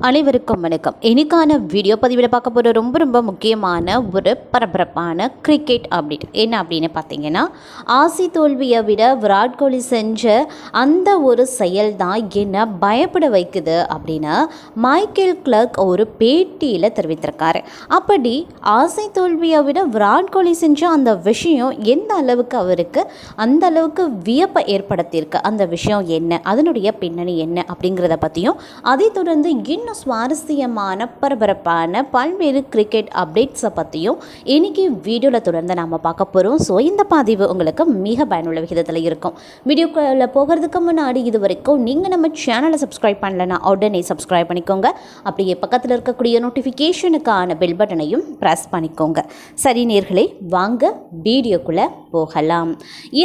அனைவருக்கும் வணக்கம். இன்னைக்கான வீடியோ பதிவில் பார்க்க போகிற ரொம்ப முக்கியமான ஒரு பரபரப்பான கிரிக்கெட் அப்டேட் என்ன அப்படின்னு பார்த்தீங்கன்னா, ஆசி தோல்வியை விட விராட் கோலி செஞ்ச அந்த ஒரு செயல் தான் என்ன பயப்பட வைக்குது அப்படின்னு மைக்கேல் கிளார்க் ஒரு பேட்டியில் தெரிவித்திருக்காரு. அப்படி ஆசி தோல்வியை விட விராட் கோலி செஞ்ச அந்த விஷயம் எந்த அளவுக்கு அவருக்கு அந்த அளவுக்கு வியப்பை ஏற்படுத்தியிருக்கு, அந்த விஷயம் என்ன, அதனுடைய பின்னணி என்ன அப்படிங்கிறத பற்றியும், அதை தொடர்ந்து இன்னும் சுவாரஸ்யமான பரபரப்பான பல்வேறு கிரிக்கெட் அப்டேட்ஸை பற்றியும் இன்னைக்கு வீடியோவில் தொடர்ந்து நாம் பார்க்க போகிறோம். ஸோ இந்த பதிவு உங்களுக்கு மிக பயனுள்ள விகிதத்தில் இருக்கும். வீடியோக்குள்ள போகிறதுக்கு முன்னாடி இது வரைக்கும் நீங்கள் நம்ம சேனலை சப்ஸ்கிரைப் பண்ணலைன்னா உடனே சப்ஸ்கிரைப் பண்ணிக்கோங்க. அப்படியே பக்கத்தில் இருக்கக்கூடிய நோட்டிஃபிகேஷனுக்கான பெல் பட்டனையும் ப்ரெஸ் பண்ணிக்கோங்க. சரி நேயர்களே, வாங்க வீடியோக்குள்ளே போகலாம்.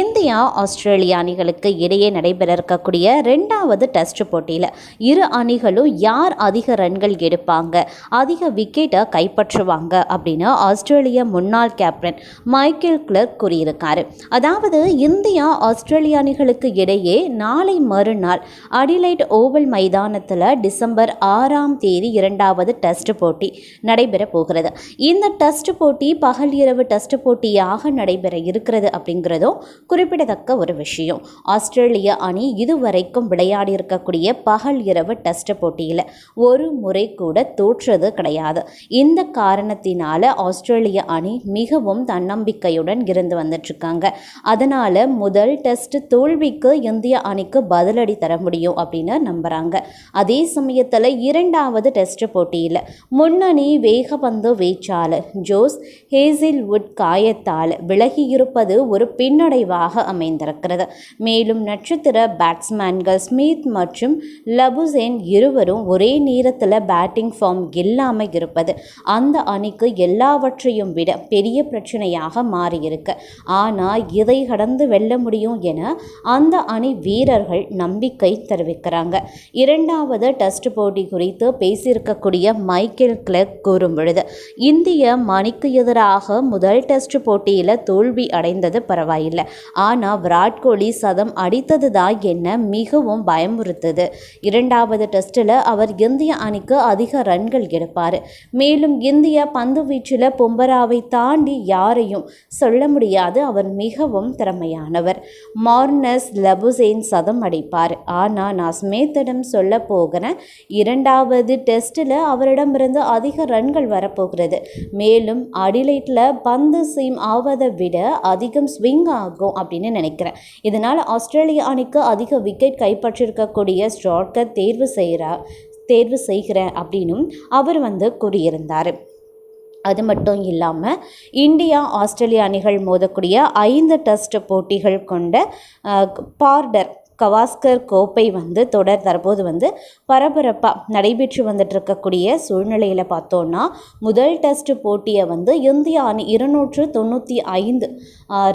இந்தியா ஆஸ்திரேலியா அணிகளுக்கு இடையே நடைபெற இருக்கக்கூடிய 2வது டெஸ்ட் போட்டியில் இரு அணிகளும் யார் அதிக ரன்கள் எடுப்பாங்க, அதிக விக்கெட்டை கைப்பற்றுவாங்க அப்படின்னு ஆஸ்திரேலிய முன்னாள் கேப்டன் மைக்கேல் கிளார்க் கூறியிருக்காரு. அதாவது இந்தியா ஆஸ்திரேலிய அணிகளுக்கு இடையே நாளை மறுநாள் அடிலைட் ஓவல் மைதானத்தில் டிசம்பர் 6ஆம் தேதி 2வது டெஸ்ட் போட்டி நடைபெற போகிறது. இந்த டெஸ்ட் போட்டி பகல் இரவு டெஸ்ட் போட்டியாக நடைபெற இருக்கிறது அப்படிங்கிறதும் குறிப்பிடத்தக்க ஒரு விஷயம். ஆஸ்திரேலிய அணி இதுவரைக்கும் விளையாடி இருக்கக்கூடிய பகல் இரவு டெஸ்ட் போட்டியில் ஒரு முறை கூட தோற்றது கிடையாது. இந்த காரணத்தினால ஆஸ்திரேலிய அணி மிகவும் தன்னம்பிக்கையுடன் இருந்து வந்துட்டுருக்காங்க. அதனால் முதல் டெஸ்ட் தோல்விக்கு இந்திய அணிக்கு பதிலடி தர முடியும் அப்படின்னு நம்புகிறாங்க. அதே சமயத்தில் 2வது டெஸ்ட் போட்டியில் முன்னணி வேகப்பந்து வீச்சாளர் ஜோஸ் ஹேசில்வுட் காயத்தால் விலகியிருப்பது ஒரு பின்னடைவாக அமைந்திருக்கிறது. மேலும் நட்சத்திர பேட்ஸ்மேன்கள் ஸ்மித் மற்றும் லபுசேன் இருவரும் ஒரே நேரத்தில் பேட்டிங் ஃபார்ம் இல்லாமல் இருப்பது அந்த அணிக்கு எல்லாவற்றையும் விட பெரிய பிரச்சனையாக மாறியிருக்கு. ஆனால் இதை கடந்து வெல்ல முடியும் என அந்த அணி வீரர்கள் நம்பிக்கை தெரிவிக்கிறாங்க. 2வது டெஸ்ட் போட்டி குறித்து பேசியிருக்கக்கூடிய மைக்கேல் கிளார்க் கூறும் பொழுது, இந்திய அணிக்கு எதிராக முதல் டெஸ்ட் போட்டியில் தோல்வி அடைந்தது பரவாயில்லை, ஆனால் விராட் கோலி சதம் அடித்தது தான் என்ன மிகவும் பயமுறுத்தது. 2வது டெஸ்ட்டில் அவர் இந்திய அணிக்கு அதிக ரன்கள் எடுப்பார். மேலும் இந்திய பந்து வீச்சில் பும்பராவை தாண்டி யாரையும் சொல்ல முடியாது. அவர் மிகவும் திறமையானவர். மார்னஸ் லபுசேன் சதம் அடிப்பார். ஆனால் நான் ஸ்மித்திடம் சொல்ல போகிறேன், 2வது டெஸ்ட்டில் அவரிடமிருந்து அதிக ரன்கள் வரப்போகிறது. மேலும் அடிலைட்டில் பந்து சீம் ஆவதை விட அதிகம் ஸ்விங் ஆகும் அப்படின்னு நினைக்கிறேன். இதனால் ஆஸ்திரேலிய அணிக்கு அதிக விக்கெட் கைப்பற்றிருக்கக்கூடிய ஸ்ட்ராக்கர் தேர்வு செய்கிறேன் அப்படின்னும் அவர் கூறியிருந்தார். அது மட்டும் இல்லாமல் இந்தியா ஆஸ்திரேலியா அணிகள் மோதக்கூடிய 5 டெஸ்ட் போட்டிகள் கொண்ட பார்டர் கவாஸ்கர் கோப்பை தொடர் தற்போது பரபரப்பாக நடைபெற்று வந்துட்டு இருக்கக்கூடிய சூழ்நிலையில் பார்த்தோன்னா, முதல் டெஸ்ட் போட்டியை இந்திய அணி 295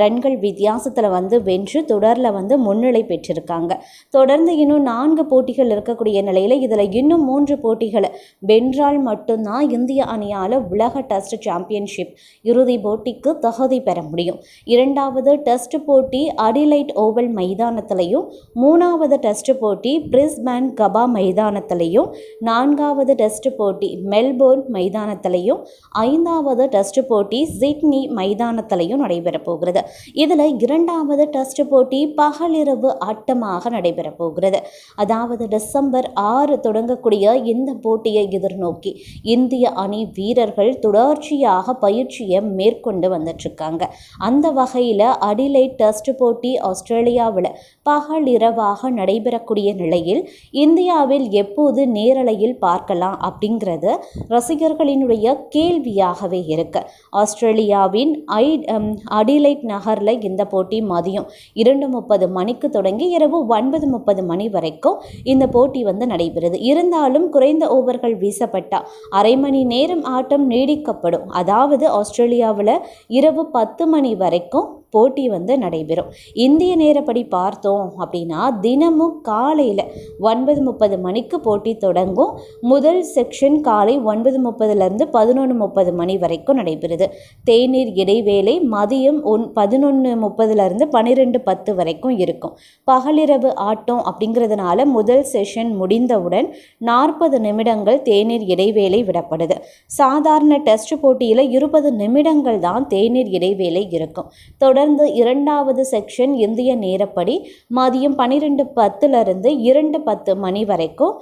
ரன்கள் வித்தியாசத்தில் வென்று தொடரில் முன்னிலை பெற்றிருக்காங்க. தொடர்ந்து இன்னும் 4 போட்டிகள் இருக்கக்கூடிய நிலையில் இதில் இன்னும் 3 போட்டிகளை வென்றால் மட்டும்தான் இந்திய அணியால் உலக டெஸ்ட் சாம்பியன்ஷிப் இறுதி போட்டிக்கு தகுதி பெற முடியும். 2வது டெஸ்ட் போட்டி அடிலைட் ஓவல் மைதானத்திலையும், 3வது டெஸ்ட் போட்டி பிரிஸ்பேன் கபா மைதானத்திலையும், 4வது டெஸ்ட் போட்டி மெல்போர்ன் மைதானத்திலையும், 5வது டெஸ்ட் போட்டி சிட்னி மைதானத்திலையும் நடைபெற போகிறது. இதில் 2வது டெஸ்ட் போட்டி பகலிரவு ஆட்டமாக நடைபெற போகிறது. அதாவது டிசம்பர் 6 தொடங்கக்கூடிய இந்த போட்டியை எதிர்நோக்கி இந்திய அணி வீரர்கள் தொடர்ச்சியாக பயிற்சியை மேற்கொண்டு வந்துட்டுருக்காங்க. அந்த வகையில் அடிலைட் டெஸ்ட் போட்டி ஆஸ்திரேலியாவில் பகலிரவாக நடைபெறக்கூடிய நிலையில் இந்தியாவில் எப்போது நேரலையில் பார்க்கலாம் அப்படிங்கிறது ரசிகர்களினுடைய கேள்வியாகவே இருக்கு. ஆஸ்திரேலியாவின் அடிலைட் நகரில் இந்த போட்டி மதியம் 2:30 மணிக்கு தொடங்கி இரவு 9:30 மணி வரைக்கும் இந்த போட்டி நடைபெறுது. இருந்தாலும் குறைந்த ஓவர்கள் வீசப்பட்ட அரை மணி நேரம் ஆட்டம் நீடிக்கப்படும். அதாவது ஆஸ்திரேலியாவில் இரவு 10 மணி வரைக்கும் போட்டி வந்து நடைபெறும். இந்திய நேரப்படி பார்த்தோம் அப்படின்னா தினமும் காலையில் 9:30 மணிக்கு போட்டி தொடங்கும். முதல் செக்ஷன் காலை 9:30லேருந்து 11:30 மணி வரைக்கும் நடைபெறுது. தேநீர் இடைவேளை மதியம் 11:30லேருந்து 12:10 வரைக்கும் இருக்கும். பகலிரவு ஆட்டம் அப்படிங்கிறதுனால முதல் செஷன் முடிந்தவுடன் 40 நிமிடங்கள் தேநீர் இடைவேளை விடப்படுது. சாதாரண டெஸ்ட் போட்டியில் 20 நிமிடங்கள் தான் தேநீர் இடைவேளை இருக்கும். தொடர்ந்து இரண்டாவது செக்ஷன் இந்திய நேரப்படி மதியம் 12:10லேருந்து 2:10 மணி வரைக்கும்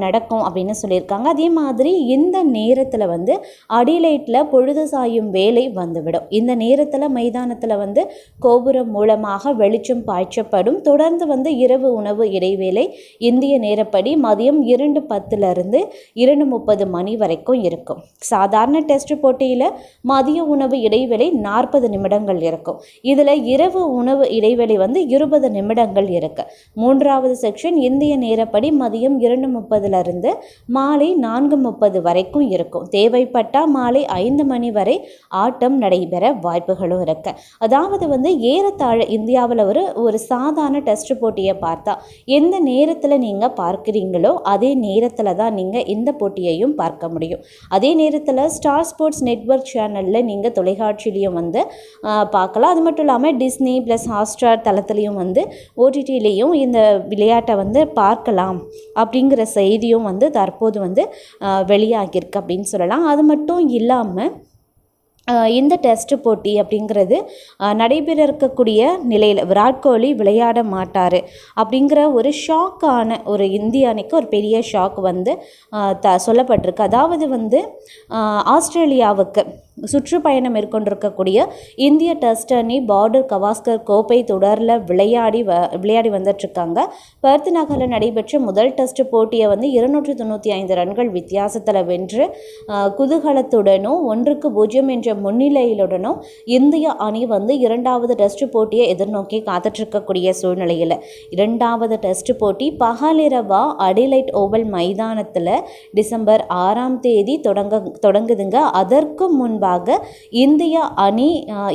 நடக்கும் அப்படின்னு சொல்லியிருக்காங்க. அதே மாதிரி இந்த நேரத்தில் வந்து அடிலைட்டில் பொழுது சாயும் வேலை வந்துவிடும். இந்த நேரத்தில் மைதானத்தில் வந்து கோபுரம் மூலமாக வெளிச்சம் பாய்ச்சப்படும். தொடர்ந்து வந்து இரவு உணவு இடைவேளை இந்திய நேரப்படி மதியம் 2:10லேருந்து 2:30 மணி வரைக்கும் இருக்கும். சாதாரண டெஸ்ட் போட்டியில் மதிய உணவு இடைவேளை 40 நிமிடங்கள் இருக்கும். இதில் இரவு உணவு இடைவெளி வந்து 20 நிமிடங்கள் இருக்கு. மூன்றாவது செக்ஷன் இந்திய நேரப்படி மதியம் 2:30லேருந்து மாலை 4:30 வரைக்கும் இருக்கும். தேவைப்பட்டால் மாலை 5 மணி வரை ஆட்டம் நடைபெற வாய்ப்புகளும் இருக்கு. அதாவது வந்து ஏறத்தாழ இந்தியாவில் ஒரு சாதாரண டெஸ்ட் போட்டியை பார்த்தா எந்த நேரத்தில் நீங்கள் பார்க்குறீங்களோ அதே நேரத்தில் தான் நீங்கள் இந்த போட்டியையும் பார்க்க முடியும். அதே நேரத்தில் ஸ்டார் ஸ்போர்ட்ஸ் நெட்வொர்க் சேனலில் நீங்கள் தொலைக்காட்சியிலையும் வந்து பார்க்கலாம். அது மட்டும் இல்லாமல் டிஸ்னி ப்ளஸ் ஹாட்ஸ்டார் தளத்துலேயும் வந்து ஓடிடிலேயும் இந்த விளையாட்டை வந்து பார்க்கலாம் அப்படிங்கிற செய்தியும் வந்து தற்போது வந்து வெளியாகியிருக்கு அப்படின்னு சொல்லலாம். அது மட்டும் இல்லாமல் இந்த டெஸ்ட் போட்டி அப்படிங்கிறது நடைபெற இருக்கக்கூடிய நிலையில் விராட் கோலி விளையாட மாட்டார் அப்படிங்கிற ஒரு ஷாக்கான ஒரு இந்திய அணிக்கு ஒரு பெரிய ஷாக் வந்து சொல்லப்பட்டிருக்கு. அதாவது வந்து ஆஸ்திரேலியாவுக்கு சுற்றுப்பயணம் மேற்கொண்டிருக்கக்கூடிய இந்திய டெஸ்ட் அணி பார்டர் கவாஸ்கர் கோப்பை தொடரில் விளையாடி வந்துட்டுருக்காங்க. பெர்த் நகரில் நடைபெற்ற முதல் டெஸ்ட் போட்டியை வந்து 295 ரன்கள் வித்தியாசத்தில் வென்று குதூகலத்துடனும் 1-0 என்ற முன்னிலையிலுடனும் இந்திய அணி வந்து இரண்டாவது டெஸ்ட் போட்டியை எதிர்நோக்கி காத்துட்ருக்கக்கூடிய சூழ்நிலையில் இரண்டாவது டெஸ்ட் போட்டி பகலிரவா அடிலைட் ஓவல் மைதானத்தில் டிசம்பர் 6ஆம் தேதி தொடங்குதுங்க. அதற்கு முன்பாக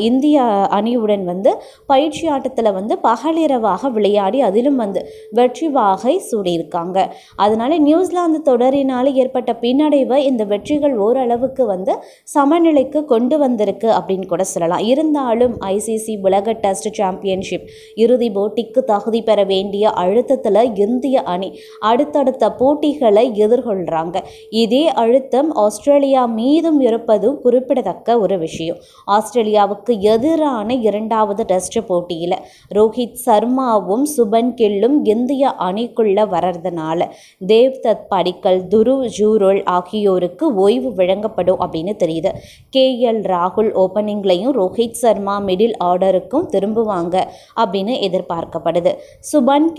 இந்திய அணியுடன் வந்து பயிற்சி ஆட்டத்தில் வந்து பகலிரவாக விளையாடி அதிலும் வந்து வெற்றி வாகை சூடியிருக்காங்க. அதனால நியூசிலாந்து தொடரினால் ஏற்பட்ட பின்னடைவை இந்த வெற்றிகள் ஓரளவுக்கு வந்து சமநிலைக்கு கொண்டு வந்திருக்கு அப்படின்னு கூட சொல்லலாம். இருந்தாலும் ஐசிசி உலக டெஸ்ட் சாம்பியன்ஷிப் இறுதி போட்டிக்கு தகுதி பெற வேண்டிய அழுத்தத்தில் இந்திய அணி அடுத்தடுத்த போட்டிகளை எதிர்கொள்கிறாங்க. இதே அழுத்தம் ஆஸ்திரேலியா மீதும் இருப்பது குறிப்பிடத்தக்க ஒரு விஷயம். ஆஸ்திரேலியாவுக்கு எதிரான இரண்டாவது டெஸ்ட் போட்டியில் ரோஹித் சர்மாவும் சுபன் கில்லும் இந்திய அணிக்குள்ள வர்றதுனால தேவ்தத் படிக்கல், துருவ் ஜூரல் ஆகியோருக்கு ஓய்வு வழங்கப்படும் அப்படின்னு தெரியுது. KL ராகுல் ஓப்பனிங்லையும் ரோஹித் சர்மா மிடில் ஆர்டருக்கும் திரும்புவாங்க அப்படின்னு எதிர்பார்க்கப்படுது. சுபன்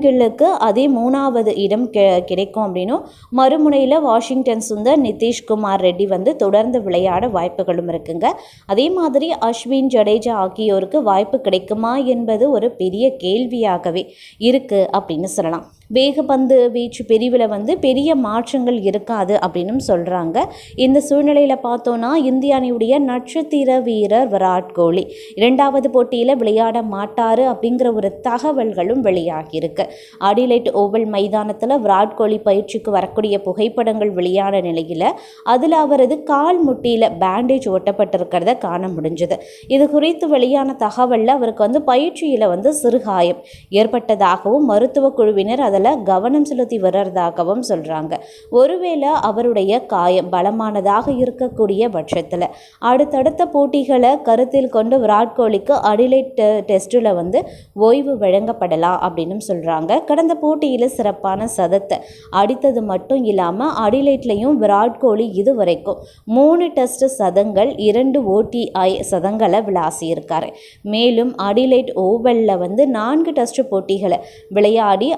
கில்லுக்கு அதே 3வது இடம் கிடைக்கும் அப்படின்னும் மறுமுனையில் வாஷிங்டன் சுந்தர், நிதிஷ்குமார் ரெட்டி வந்து தொடர்ந்து விளையாட வாய்ப்புகளும் இருக்குங்க. அதே மாதிரி அஸ்வின், ஜடேஜா ஆகியோருக்கு வாய்ப்பு கிடைக்குமா என்பது ஒரு பெரிய கேள்வியாகவே இருக்கு அப்படின்னு சொல்லலாம். வேகப்பந்து வீச்சு பிரிவில் வந்து பெரிய மாற்றங்கள் இருக்காது அப்படின்னு சொல்கிறாங்க. இந்த சூழ்நிலையில் பார்த்தோன்னா இந்திய அணியுடைய நட்சத்திர வீரர் விராட் கோலி இரண்டாவது போட்டியில் விளையாட மாட்டார் அப்படிங்கிற ஒரு தகவல்களும் வெளியாகியிருக்கு. அடிலைட் ஓவல் மைதானத்தில் விராட் கோலி பயிற்சிக்கு வரக்கூடிய புகைப்படங்கள் வெளியான நிலையில் அதில் அவரது கால் முட்டியில் பேண்டேஜ் ஒட்டப்பட்டிருக்கிறத காண முடிஞ்சது. இது குறித்து வெளியான தகவலில் அவருக்கு வந்து பயிற்சியில் வந்து சிறுகாயம் ஏற்பட்டதாகவும் மருத்துவ குழுவினர் அதில் கவனம் செலுத்தி வர்றதாகவும் சொல்கிறாங்க. ஒருவேளை அவருடைய காயம் பலமானதாக இருக்கக்கூடிய பட்சத்தில் அடுத்தடுத்த போட்டிகளை கருத்தில் கொண்டு விராட் கோலிக்கு அடிலைட் டெஸ்ட்டில் வந்து ஓய்வு வழங்கப்படலாம் அப்படின்னு சொல்கிறாங்க. கடந்த போட்டியில் சிறப்பான சதத்தை அடித்தது மட்டும் இல்லாமல் அடிலைட்லையும் விராட் கோலி இதுவரைக்கும் 3 டெஸ்ட் சதங்கள் 2 ODI சதங்களை விளாசியிருக்காரு. மேலும் அடிலைட் ஓவலில் வந்து 4 டெஸ்ட் போட்டிகளை விளையாடி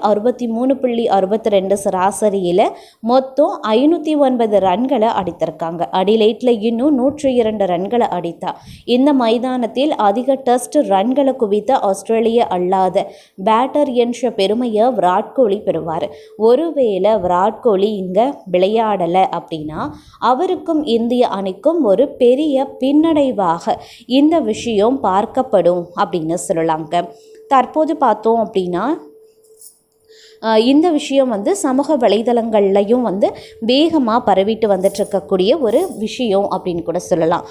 153.62 சராசரியில் மொத்தம் 509 ரன்களை அடித்திருக்காங்க. அடிலைட்டில் இன்னும் 102 ரன்களை அடித்தா இந்த மைதானத்தில் அதிக டெஸ்ட் ரன்களை குவித்த ஆஸ்திரேலிய அல்லாத பேட்டர் என்ற பெருமையை விராட் கோலி பெறுவார். ஒருவேளை விராட் கோலி இங்கே விளையாடலை அப்படின்னா அவருக்கும் இந்திய அணிக்கும் ஒரு பெரிய பின்னடைவாக இந்த விஷயம் பார்க்கப்படும் அப்படின்னு சொல்லலாங்க. தற்போது பார்த்தோம் அப்படின்னா இந்த விஷயம் சமூக வலைதளங்கள்லையும் வேகமாக பரவிட்டு வந்துட்டுருக்கக்கூடிய ஒரு விஷயம் அப்படின்னு கூட சொல்லலாம்.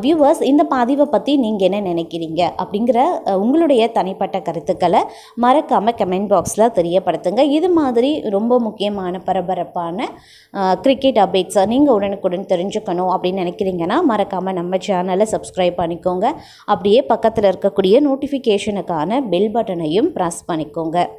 வியூவர்ஸ், இந்த பதிவை பற்றி நீங்கள் என்ன நினைக்கிறீங்க அப்படிங்கிற உங்களுடைய தனிப்பட்ட கருத்துக்களை மறக்காமல் கமெண்ட் பாக்ஸில் தெரியப்படுத்துங்க. இது மாதிரி ரொம்ப முக்கியமான பரபரப்பான கிரிக்கெட் அப்டேட்ஸை நீங்கள் உடனுக்குடன் தெரிஞ்சுக்கணும் அப்படின்னு நினைக்கிறீங்கன்னா மறக்காமல் நம்ம சேனலை சப்ஸ்கிரைப் பண்ணிக்கோங்க. அப்படியே பக்கத்தில் இருக்கக்கூடிய நோட்டிஃபிகேஷனுக்கான பெல் பட்டனையும் ப்ரெஸ் பண்ணிக்கோங்க.